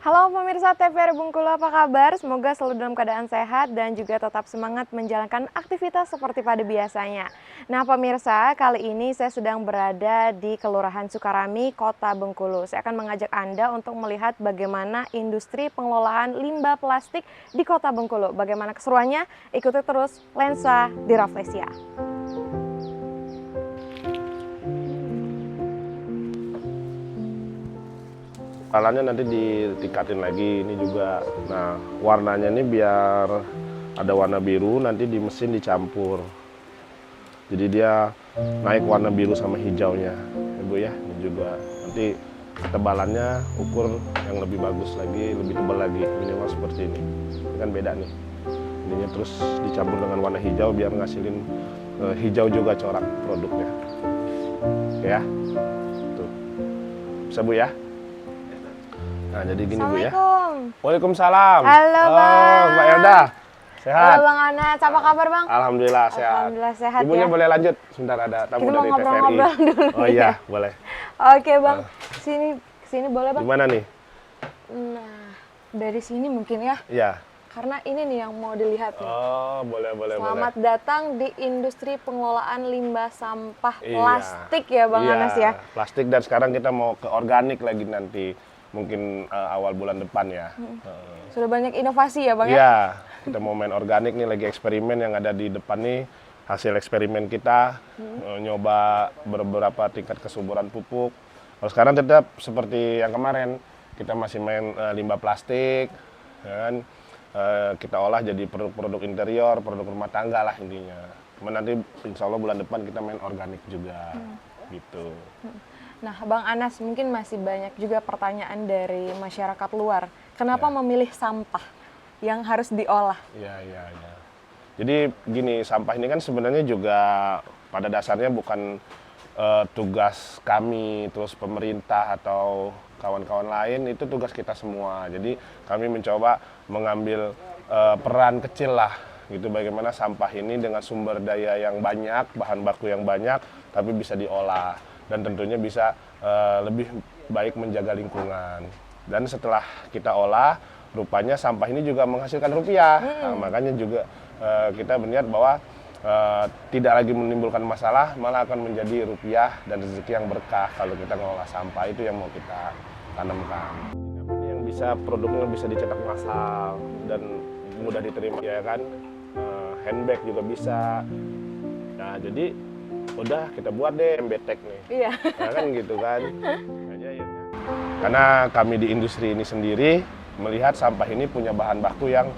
Halo pemirsa TVRI Bengkulu, apa kabar? Semoga selalu dalam keadaan sehat dan juga tetap semangat menjalankan aktivitas seperti pada biasanya. Nah pemirsa, kali ini saya sedang berada di Kelurahan Sukarami, Kota Bengkulu. Saya akan mengajak Anda untuk melihat bagaimana industri pengelolaan limbah plastik di Kota Bengkulu. Bagaimana keseruannya? Ikuti terus Lensa di Rafflesia. Alatnya nanti ditingkatin lagi ini juga. Nah, warnanya ini biar ada warna biru, nanti di mesin dicampur. Jadi dia naik warna biru sama hijaunya, ya Bu ya. Ini juga nanti ketebalannya ukur yang lebih bagus lagi, lebih tebal lagi, minimal seperti ini. Ini kan beda nih. Ininya terus dicampur dengan warna hijau biar ngasilin hijau juga corak produknya. Oke ya. Tuh. Bisa Bu ya? Nah, jadi gini Bu ya. Waalaikumsalam. Halo Bang. Mbak Elda. Sehat? Halo Bang Anas, apa kabar Bang? Alhamdulillah sehat. Alhamdulillah sehat. Ibunya ya. boleh lanjut. Sebentar ada tamu Kita mau dari TVRI. ngobrol-ngobrol dulu. Oh iya, boleh. Oke Bang, sini boleh Bang? Gimana nih? Nah, dari sini mungkin ya. Iya. Karena ini nih yang mau dilihat nih. Oh, boleh. Selamat datang di industri pengelolaan limbah sampah Iya. plastik ya Bang Anas ya. Plastik, dan sekarang kita mau ke organik lagi nanti. Mungkin awal bulan depan ya. Sudah banyak inovasi ya Bang ya? Iya, kita mau main organik nih, lagi eksperimen yang ada di depan nih. Hasil eksperimen kita, nyoba beberapa tingkat kesuburan pupuk. Kalau sekarang tetap seperti yang kemarin, kita masih main limbah plastik, kan? Kita olah jadi produk-produk interior, produk rumah tangga lah intinya. Cuman nanti insya Allah bulan depan kita main organik juga, gitu. Nah Bang Anas, mungkin masih banyak juga pertanyaan dari masyarakat luar. Kenapa memilih sampah yang harus diolah? Iya. Jadi gini, sampah ini kan sebenarnya juga pada dasarnya bukan tugas kami, terus pemerintah atau kawan-kawan lain, itu tugas kita semua. Jadi kami mencoba mengambil peran kecil lah, gitu, bagaimana sampah ini dengan sumber daya yang banyak, bahan baku yang banyak, tapi bisa diolah dan tentunya bisa lebih baik menjaga lingkungan. Dan setelah kita olah, rupanya sampah ini juga menghasilkan rupiah. Nah, makanya juga kita melihat bahwa tidak lagi menimbulkan masalah, malah akan menjadi rupiah dan rezeki yang berkah kalau kita ngelola sampah. Itu yang mau kita tanamkan. Ini yang bisa produknya bisa dicetak massal dan mudah diterima, ya kan. Handbag juga bisa. Nah, jadi udah kita buat deh MBTEK nih. Iya. Nah, kan gitu kan. Karena kami di industri ini sendiri melihat sampah ini punya bahan baku yang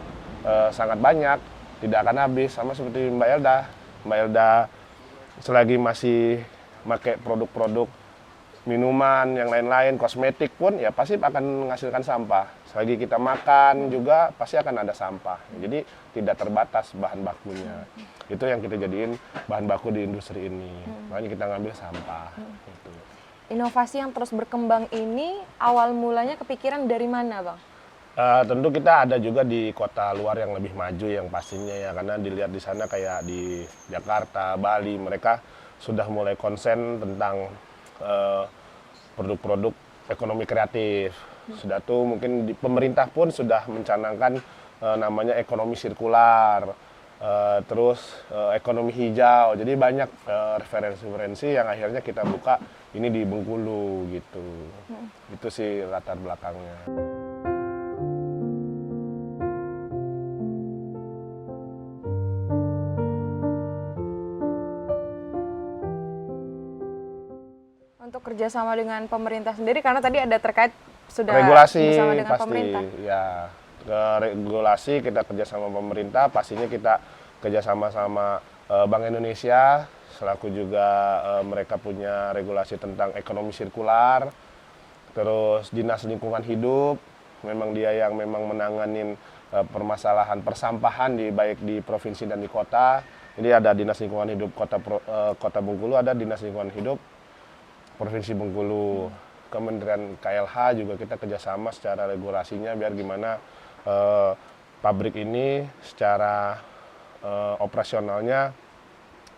sangat banyak, tidak akan habis. Sama seperti Mbak Elda. Mbak Elda selagi masih pakai produk-produk minuman, yang lain-lain, kosmetik pun ya pasti akan menghasilkan sampah. Selagi kita makan juga pasti akan ada sampah. Jadi tidak terbatas bahan bakunya. Itu yang kita jadiin bahan baku di industri ini. Makanya kita ngambil sampah. Gitu. Inovasi yang terus berkembang ini awal mulanya kepikiran dari mana Bang? Tentu kita ada juga di kota luar yang lebih maju yang pastinya ya, karena dilihat di sana kayak di Jakarta, Bali, mereka sudah mulai konsen tentang produk-produk ekonomi kreatif. Sudah tuh mungkin di pemerintah pun sudah mencanangkan namanya ekonomi sirkular, terus ekonomi hijau. Jadi banyak referensi-referensi yang akhirnya kita buka ini di Bengkulu gitu. Itu sih latar belakangnya. Untuk kerjasama dengan pemerintah sendiri, karena tadi ada terkait sudah Regulasi bersama dengan pasti, pemerintah. ya. Ke regulasi kita kerjasama pemerintah, pastinya kita kerjasama sama Bank Indonesia, selaku juga mereka punya regulasi tentang ekonomi sirkular. Terus Dinas Lingkungan Hidup, memang dia yang memang menanganin permasalahan persampahan baik di provinsi dan di kota. Jadi ada Dinas Lingkungan Hidup Kota Bengkulu, ada Dinas Lingkungan Hidup Provinsi Bengkulu. Kementerian KLH juga kita kerjasama secara regulasinya biar gimana pabrik ini secara operasionalnya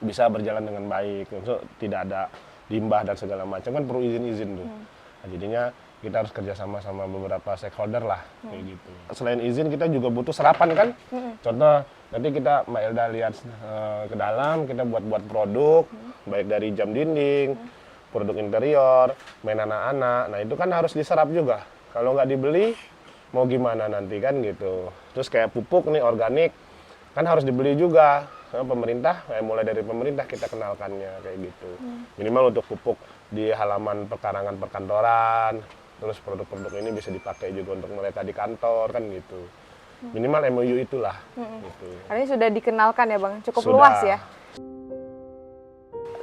bisa berjalan dengan baik, untuk tidak ada limbah dan segala macam, kan perlu izin tuh. Nah, jadinya kita harus kerjasama sama beberapa stakeholder lah, kayak gitu. Selain izin kita juga butuh serapan kan. Contoh nanti kita Mbak Elda lihat ke dalam, kita buat produk, baik dari jam dinding, produk interior, main anak-anak. Nah itu kan harus diserap juga. Kalau nggak dibeli, mau gimana nanti kan gitu. Terus kayak pupuk nih organik, kan harus dibeli juga. Nah, pemerintah, mulai dari pemerintah kita kenalkannya kayak gitu. Minimal untuk pupuk di halaman pekarangan perkantoran. Terus produk-produk ini bisa dipakai juga untuk mereka di kantor kan gitu. Minimal MOU itulah. Gitu. Artinya sudah dikenalkan ya Bang, cukup Sudah. luas ya.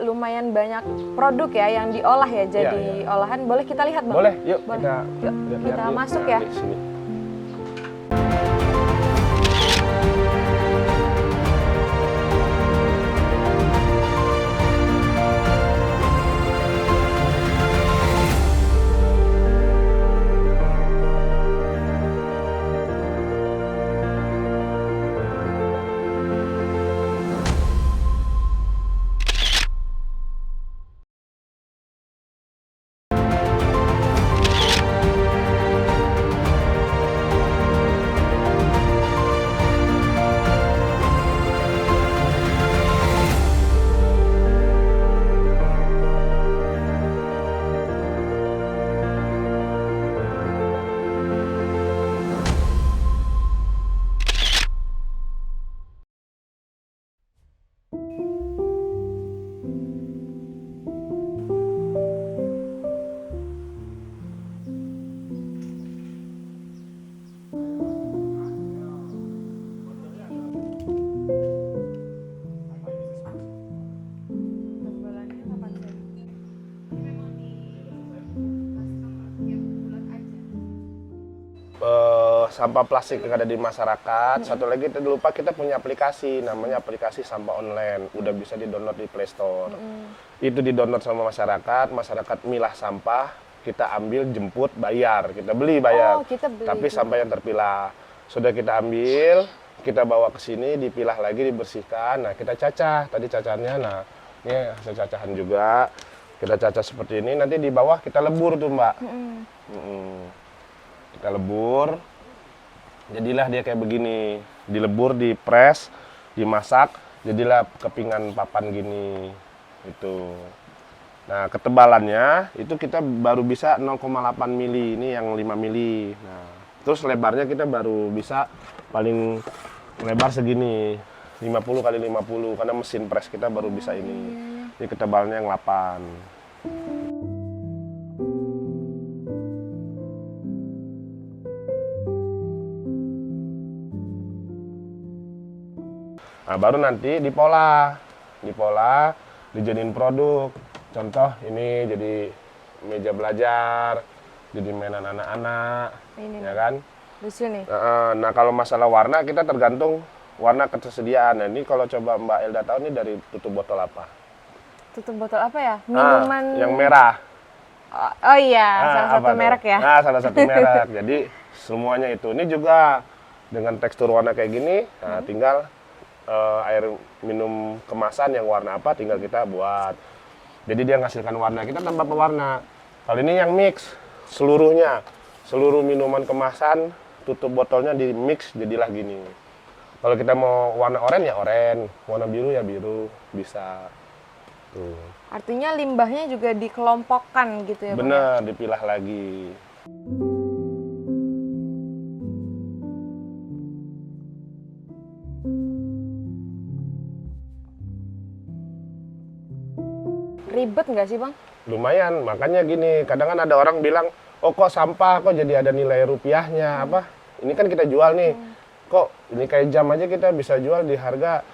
Lumayan banyak produk ya yang diolah ya jadi olahan. Boleh kita lihat Bang? Boleh, yuk Boleh. kita Yuk, lihat-lihat kita yuk. masuk Nah, ya. di sini. Sampah plastik yang ada di masyarakat. Satu lagi lupa kita punya aplikasi, namanya aplikasi sampah online. Udah bisa di-download di Play Store. Itu di-download sama masyarakat, masyarakat milah sampah, kita ambil, jemput, bayar. Kita beli, bayar. Oh, kita beli Tapi juga. sampah yang terpilah. Sudah kita ambil, kita bawa ke sini, dipilah lagi, dibersihkan. Nah, kita cacah. Tadi cacahannya, nah ini hasil cacahan juga. Kita cacah seperti ini, nanti di bawah kita lebur tuh Mbak. Kita lebur, jadilah dia kayak begini, dilebur, dipres, dimasak, jadilah kepingan papan gini, itu. Nah ketebalannya itu kita baru bisa 0,8 mili, ini yang 5 mili. Nah terus lebarnya kita baru bisa paling lebar segini, 50 kali 50, karena mesin pres kita baru bisa ini. Ini ketebalannya yang 8. Nah, baru nanti dipola, dijadiin produk. Contoh ini jadi meja belajar, jadi mainan anak-anak, Ini ya nih. kan? Lucu nih. Nah, kalau masalah warna kita tergantung warna ketersediaan. Nah, ini kalau coba Mbak Elda tahu ini dari tutup botol apa? Tutup botol apa ya? Minuman. Yang merah. Oh iya, salah apa satu tuh? merek ya. Nah, salah satu merek. Jadi semuanya itu. Ini juga dengan tekstur warna kayak gini. Nah, tinggal air minum kemasan yang warna apa tinggal kita buat. Jadi dia menghasilkan warna, kita tambah pewarna. Kalau ini yang mix seluruhnya, seluruh minuman kemasan tutup botolnya di mix jadilah gini. Kalau kita mau warna oranye ya oranye, warna biru ya biru, bisa. Tuh. Artinya limbahnya juga dikelompokkan gitu ya Bang? Bener, dipilah lagi. Ribet nggak sih Bang? Lumayan, makanya gini, kadang kan ada orang bilang, oh kok sampah, kok jadi ada nilai rupiahnya, apa? Ini kan kita jual nih, kok ini kayak jam aja kita bisa jual di harga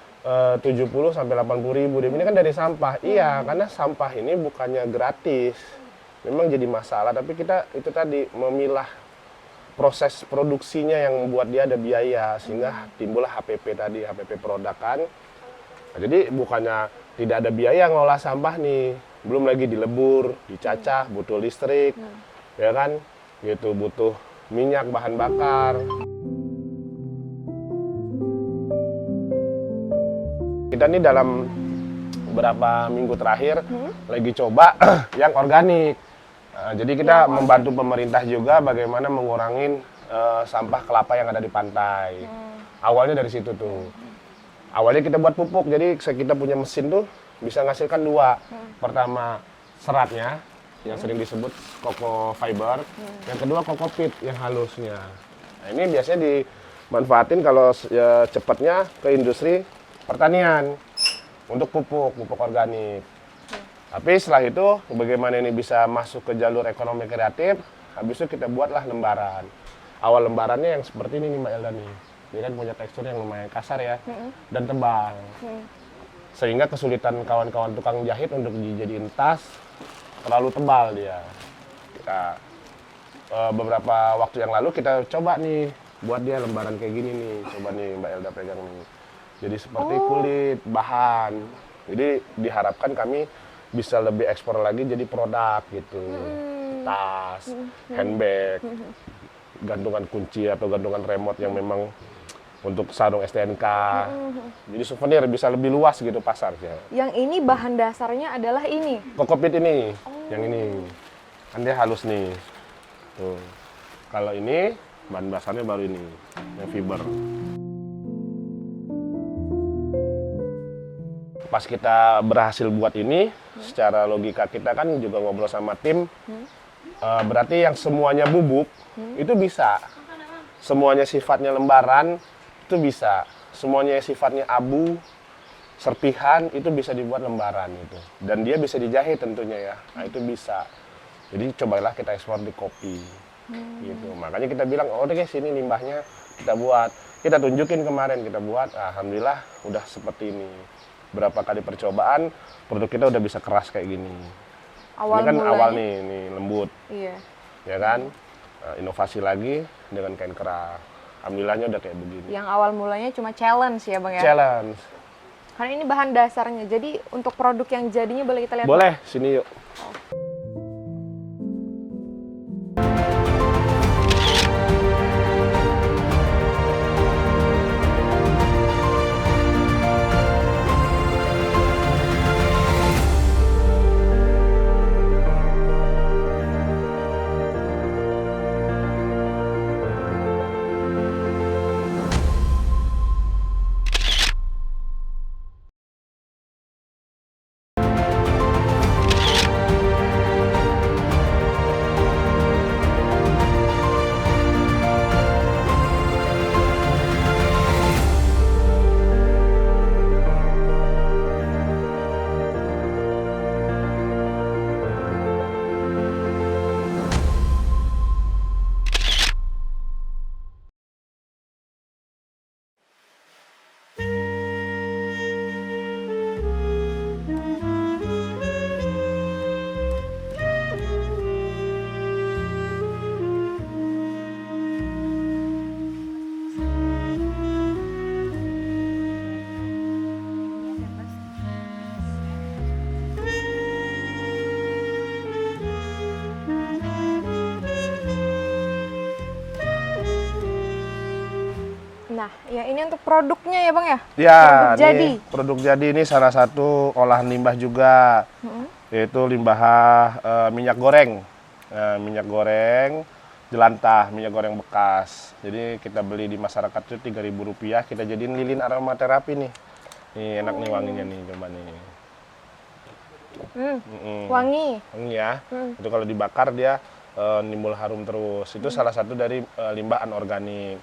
70 sampai 80 ribu. Ini kan dari sampah. Iya, karena sampah ini bukannya gratis. Memang jadi masalah, tapi kita itu tadi memilah proses produksinya yang membuat dia ada biaya, sehingga timbullah HPP tadi, HPP produk kan. Nah, jadi bukannya tidak ada biaya ngolah sampah nih, belum lagi dilebur, dicacah, butuh listrik, ya kan, gitu, butuh minyak, bahan bakar. Kita nih dalam beberapa minggu terakhir lagi coba yang organik. Jadi kita membantu pemerintah juga bagaimana mengurangin sampah kelapa yang ada di pantai. Awalnya dari situ tuh. Awalnya kita buat pupuk, jadi kita punya mesin tuh bisa menghasilkan dua. Pertama seratnya yang sering disebut coco fiber, yang kedua kokopit yang halusnya. Nah, ini biasanya dimanfaatin kalau cepatnya ke industri pertanian untuk pupuk organik. Tapi setelah itu bagaimana ini bisa masuk ke jalur ekonomi kreatif, habis itu kita buatlah lembaran. Awal lembarannya yang seperti ini nih Mbak Elda nih. Dia kan punya tekstur yang lumayan kasar ya, dan tebal. Sehingga kesulitan kawan-kawan tukang jahit untuk dijadiin tas, terlalu tebal dia. Beberapa waktu yang lalu kita coba nih, buat dia lembaran kayak gini nih. Coba nih Mbak Elda pegang nih. Jadi seperti kulit, bahan. Jadi diharapkan kami bisa lebih ekspor lagi jadi produk gitu. Tas, handbag, gantungan kunci atau gantungan remote yang memang untuk sarung STNK. Jadi souvenir bisa lebih luas gitu pasarnya. Yang ini bahan dasarnya adalah ini? Kokopit ini, yang ini. Kan dia halus nih. Tuh. Kalau ini, bahan dasarnya baru ini, yang fiber. Pas kita berhasil buat ini, secara logika kita kan juga ngobrol sama tim, berarti yang semuanya bubuk, itu bisa. Semuanya sifatnya lembaran, itu bisa. Semuanya sifatnya abu, serpihan, itu bisa dibuat lembaran itu. Dan dia bisa dijahit tentunya ya, nah itu bisa. Jadi cobalah kita ekspor di kopi. Gitu. Makanya kita bilang, oh deh sini limbahnya kita buat. Kita tunjukin kemarin kita buat, alhamdulillah udah seperti ini. Berapa kali percobaan, produk kita udah bisa keras kayak gini. Ini kan awal nih lembut. Iya. Ya kan? Nah, inovasi lagi dengan kain kerah. Alhamdulillahnya udah kayak begini. Yang awal mulanya cuma challenge ya Bang ya? Challenge. Karena ini bahan dasarnya, jadi untuk produk yang jadinya boleh kita lihat? Boleh, sini yuk. Nah, ya ini untuk produknya ya Bang ya? Ya, produk jadi. Produk jadi ini salah satu olahan limbah juga, yaitu limbah minyak goreng. Minyak goreng jelantah, minyak goreng bekas. Jadi kita beli di masyarakat itu Rp3.000, kita jadiin lilin aromaterapi nih. Nih enak nih wanginya nih, coba nih. Wangi. Wangi ya. Itu kalau dibakar dia nimbul harum terus. Itu salah satu dari limbah anorganik.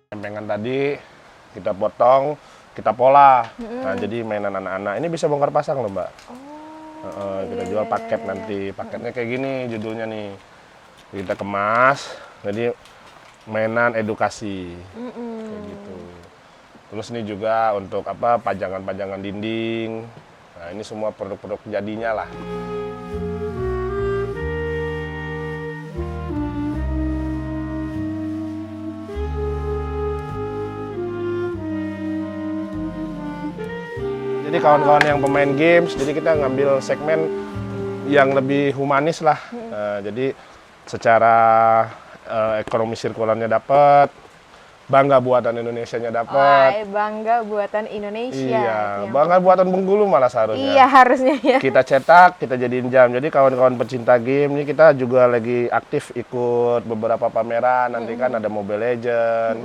Lempengan tadi kita potong, kita pola. Nah, jadi mainan anak-anak. Ini bisa bongkar pasang loh, Mbak. Kita jual paket nanti. Paketnya kayak gini judulnya nih. Kita kemas, jadi mainan edukasi. Kayak gitu. Terus ini juga untuk apa? Pajangan-pajangan dinding. Nah, ini semua produk-produk jadinya lah. Jadi kawan-kawan yang pemain games, jadi kita ngambil segmen yang lebih humanis lah. Jadi secara ekonomi sirkularnya dapat, bangga buatan Indonesianya dapat. Bangga buatan Indonesia. Iya, bangga buatan Bengkulu malah seharusnya. Iya, harusnya ya. Kita cetak, kita jadiin jam. Jadi kawan-kawan pecinta game ini kita juga lagi aktif ikut beberapa pameran. Nanti kan ada Mobile Legend,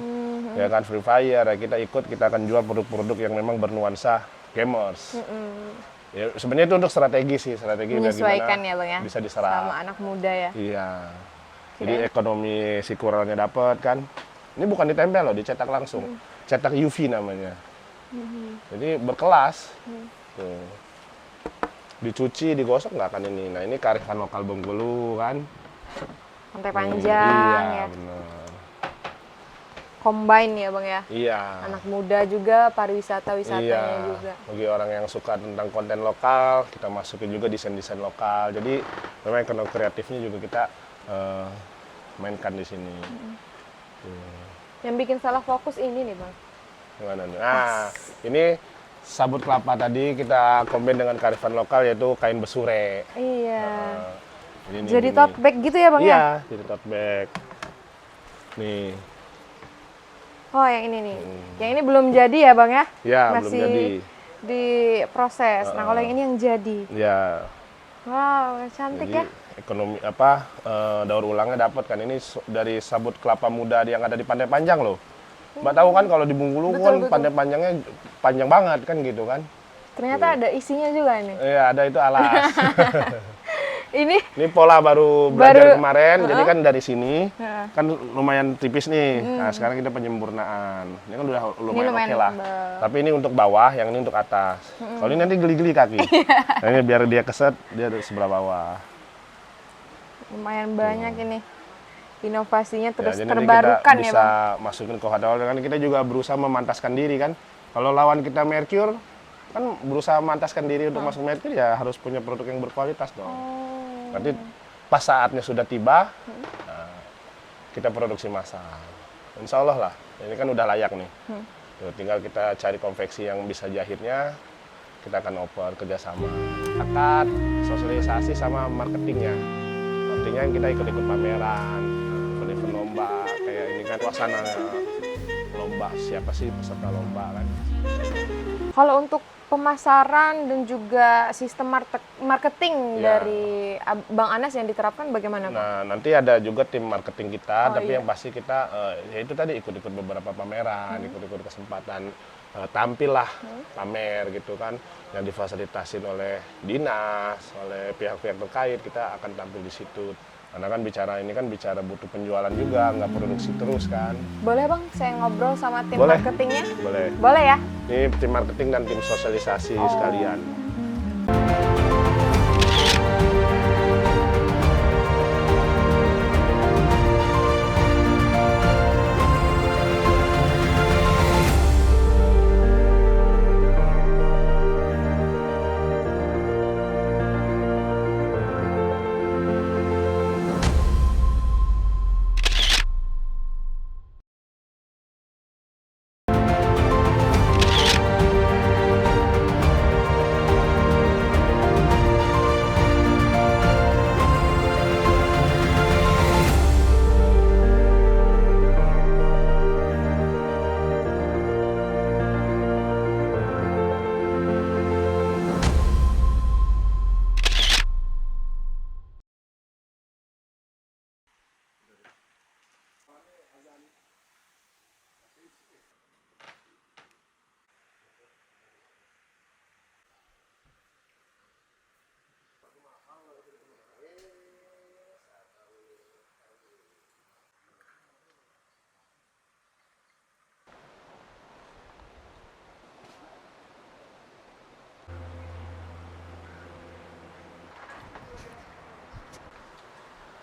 ya kan Free Fire. Ya kita ikut, kita akan jual produk-produk yang memang bernuansa gamers. Ya, sebenarnya itu untuk strategi sih, strategi Menyesuaikan bagaimana ya Bang ya. bisa diserap. Sama anak muda ya. Iya. Jadi ekonomi sirkularnya dapat kan. Ini bukan ditempel loh, dicetak langsung. Cetak UV namanya. Jadi berkelas. Tuh. Dicuci, digosok nggak akan ini. Nah ini kearifan lokal Bengkulu kan. Pantai Panjang Iya, ya. benar. Combine ya Bang ya. Iya. Anak muda juga, pariwisata-wisatanya Iya. juga. Bagi orang yang suka tentang konten lokal, kita masukin juga desain-desain lokal. Jadi memang ekonomi kreatifnya juga kita mainkan di sini. Yang bikin salah fokus ini nih Bang. Gimana nih? Nah, ini sabut kelapa tadi kita combine dengan kearifan lokal yaitu kain besure. Iya. Ini nih, Jadi gini. tote bag gitu ya Bang ya? Iya, jadi tote bag. Nih, Oh yang ini nih. Yang ini belum jadi ya Bang ya? ya belum Masih jadi. diproses. Nah kalau yang ini yang jadi. Ya, Wow, cantik jadi ya. ekonomi daur ulangnya dapat kan ini dari sabut kelapa muda yang ada di Pantai Panjang loh. Mbak tahu kan kalau di Bengkulu kan Pantai Panjangnya panjang banget kan gitu kan? Ternyata ada isinya juga nih. Iya, ada itu alas. Ini Pola baru belajar kemarin, jadi kan dari sini kan lumayan tipis nih. Nah sekarang kita penyempurnaan. Ini kan udah lumayan oke lah. Tapi ini untuk bawah, yang ini untuk atas. Kalau ini nanti geli-geli kaki. Nah, ini biar dia keset, dia ada sebelah bawah. lumayan banyak ini. Inovasinya terus Ya, jadi nanti terbarukan kita ya bisa Bang. masukin ke hotel kan kita juga berusaha memantaskan diri kan. Kalau lawan kita Mercure kan berusaha memantaskan diri untuk masuk Mercure ya harus punya produk yang berkualitas dong. Nanti pas saatnya sudah tiba, nah, kita produksi massal. Insya Allah lah, ini kan udah layak nih. Tuh, tinggal kita cari konveksi yang bisa jahitnya, kita akan oper kerjasama. Akad, sosialisasi sama marketingnya. Artinya kita ikut-ikut pameran, event lomba, kayak ini kan suasana lomba, siapa sih peserta lomba kan. Kalau untuk pemasaran dan juga sistem marketing Ya. dari Bang Anas yang diterapkan bagaimana Bang? Nah, nanti ada juga tim marketing kita, Oh, tapi iya. yang pasti kita, ya itu tadi ikut-ikut beberapa pameran, ikut-ikut kesempatan tampil lah, pamer gitu kan, yang difasilitasin oleh dinas, oleh pihak-pihak terkait, kita akan tampil di situ. Karena kan ini kan bicara butuh penjualan juga, nggak produksi terus kan. Boleh Bang, saya ngobrol sama tim Boleh. marketingnya? Boleh. Boleh ya? Ini tim marketing dan tim sosialisasi sekalian.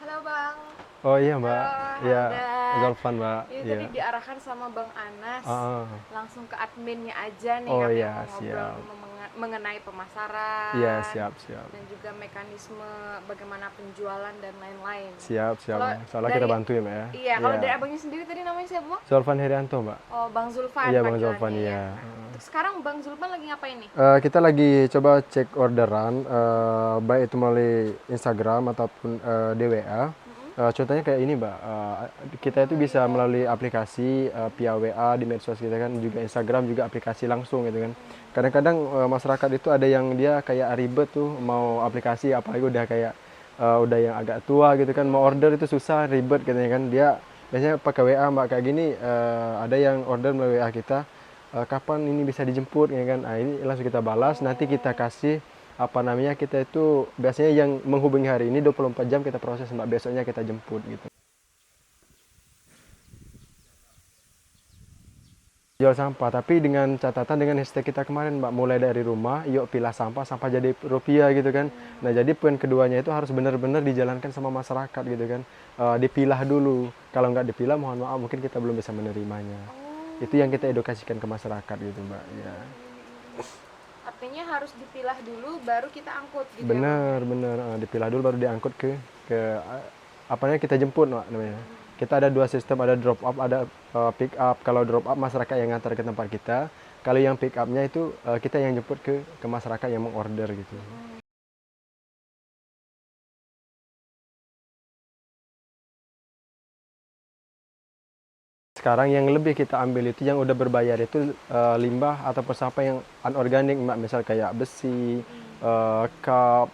Halo Bang. Oh iya Mbak, Halo, iya Hamdan. Zolfan Mbak. Ini Iya. tadi diarahkan sama Bang Anas. Ah, Langsung ke adminnya aja nih Oh, kami iya, mau ngobrol siap. mengenai pemasaran. Iya siap. Dan juga mekanisme bagaimana penjualan dan lain-lain. Siap. Kalau Soalnya kita dari- bantu ya Mbak ya. Iya, kalau dari abangnya sendiri tadi namanya siapa Bang? Zolfan Herianto Mbak. Oh, Bang Zulfan. Iya, Bang panggilannya Zulfan, ya. iya. Nah, terus sekarang Bang Zulfan lagi ngapain nih? Kita lagi coba cek orderan, baik itu melalui Instagram ataupun di WA. Contohnya kayak ini, Mbak, kita itu bisa melalui aplikasi, via WA di medsos kita kan, juga Instagram, juga aplikasi langsung gitu kan. Kadang-kadang, masyarakat itu ada yang dia kayak ribet tuh mau aplikasi, apalagi udah kayak, udah yang agak tua gitu kan, mau order itu susah, ribet katanya kan. Dia biasanya pakai WA, Mbak, kayak gini, ada yang order melalui WA kita, "Kapan ini bisa dijemput?" Ya kan. Nah, ini langsung kita balas, nanti kita kasih apa namanya, kita itu biasanya yang menghubungi hari ini 24 jam kita proses, Mbak, besoknya kita jemput gitu. Jual sampah, tapi dengan catatan dengan hashtag kita kemarin, Mbak, mulai dari rumah, yuk pilah sampah, sampah jadi rupiah gitu kan. Nah, jadi poin keduanya itu harus benar-benar dijalankan sama masyarakat gitu kan. Dipilah dulu, kalau nggak dipilah mohon maaf mungkin kita belum bisa menerimanya. Itu yang kita edukasikan ke masyarakat gitu, Mbak, ya. Artinya harus dipilah dulu baru kita angkut gitu ya, Bang? Bener bener, dipilah dulu baru diangkut ke apa namanya, kita jemput, Mbak, namanya. Kita ada 2 sistem, ada drop off, ada, pick up. Kalau drop up masyarakat yang ngantar ke tempat kita, kalau yang pick up-nya itu, kita yang jemput ke masyarakat yang mengorder gitu. Sekarang yang lebih kita ambil itu yang udah berbayar itu, limbah ataupun sampah yang anorganik, Mbak, misal kayak besi, cup,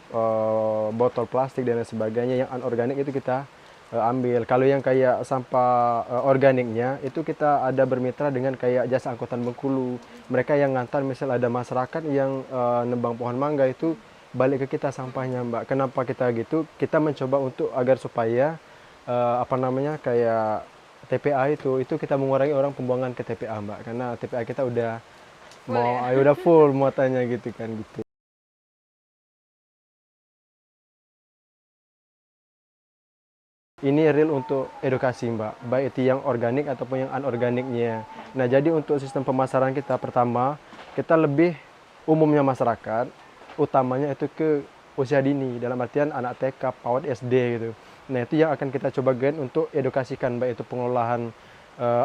botol plastik dan lain sebagainya yang anorganik itu kita, ambil. Kalau yang kayak sampah, organiknya itu kita ada bermitra dengan kayak Jasa Angkutan Bengkulu. Mereka yang ngantar, misal ada masyarakat yang, nebang pohon mangga itu balik ke kita sampahnya, Mbak. Kenapa kita gitu? Kita mencoba untuk agar supaya, apa namanya, kayak TPA itu kita mengurangi orang pembuangan ke TPA, Mbak, karena TPA kita udah Full mau ya? udah full muatannya gitu kan, gitu. Ini real untuk edukasi, Mbak, baik itu yang organik ataupun yang anorganiknya. Nah, jadi untuk sistem pemasaran kita, pertama, kita lebih umumnya masyarakat, utamanya itu ke usia dini, dalam artian anak TK, PAUD, SD gitu. Nah, itu yang akan kita coba gen untuk edukasikan, baik itu pengolahan,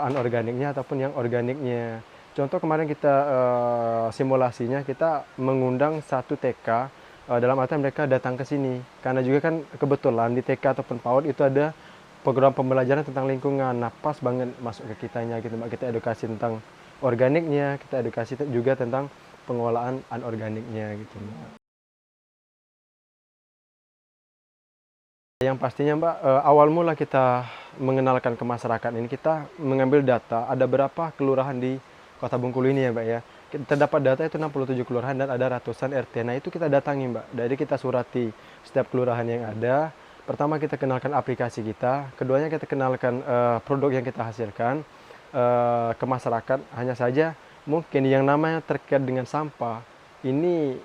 anorganiknya ataupun yang organiknya. Contoh kemarin kita, simulasinya kita mengundang satu TK, dalam artian mereka datang ke sini. Karena juga kan kebetulan di TK ataupun PAUD itu ada program pembelajaran tentang lingkungan. Nah, pas banget masuk ke kitanya gitu, Mbak. Kita edukasi tentang organiknya, kita edukasi juga tentang pengolahan anorganiknya gitu, Mbak. Yang pastinya, Mbak, awal mula kita mengenalkan ke masyarakat ini, kita mengambil data ada berapa kelurahan di Kota Bengkulu ini ya, Mbak, ya. Terdapat data itu 67 kelurahan dan ada ratusan RT. Nah, itu kita datangi, Mbak. Jadi kita surati setiap kelurahan yang ada. Pertama kita kenalkan aplikasi kita, keduanya kita kenalkan, produk yang kita hasilkan, ke masyarakat. Hanya saja mungkin yang namanya terkait dengan sampah, ini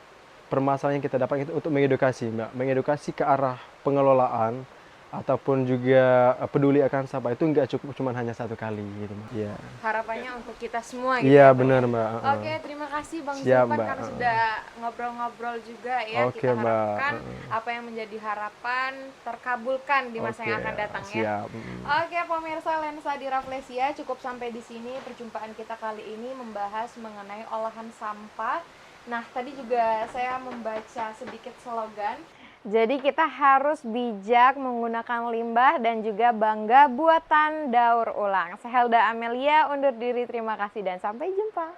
permasalahan yang kita dapat itu untuk mengedukasi, Mbak, mengedukasi ke arah pengelolaan ataupun juga, peduli akan sampah itu nggak cukup cuman hanya satu kali gitu, Mbak. Iya. Harapannya untuk kita semua gitu Iya ya, Bang, benar, ya? Mbak, heeh. Oke, terima kasih Bang Siap, Zulfan Mbak, karena heeh. sudah ngobrol-ngobrol juga ya. Oke, Kita Mbak, harapkan heeh. apa yang menjadi harapan terkabulkan di masa Oke, yang akan datang ya. siap, mhm. Oke, pemirsa Lensa di Rafflesia, cukup sampai di sini perjumpaan kita kali ini membahas mengenai olahan sampah. Nah, tadi juga saya membaca sedikit slogan. Jadi kita harus bijak menggunakan limbah dan juga bangga buatan daur ulang. Saya Helda Amelia undur diri, terima kasih dan sampai jumpa.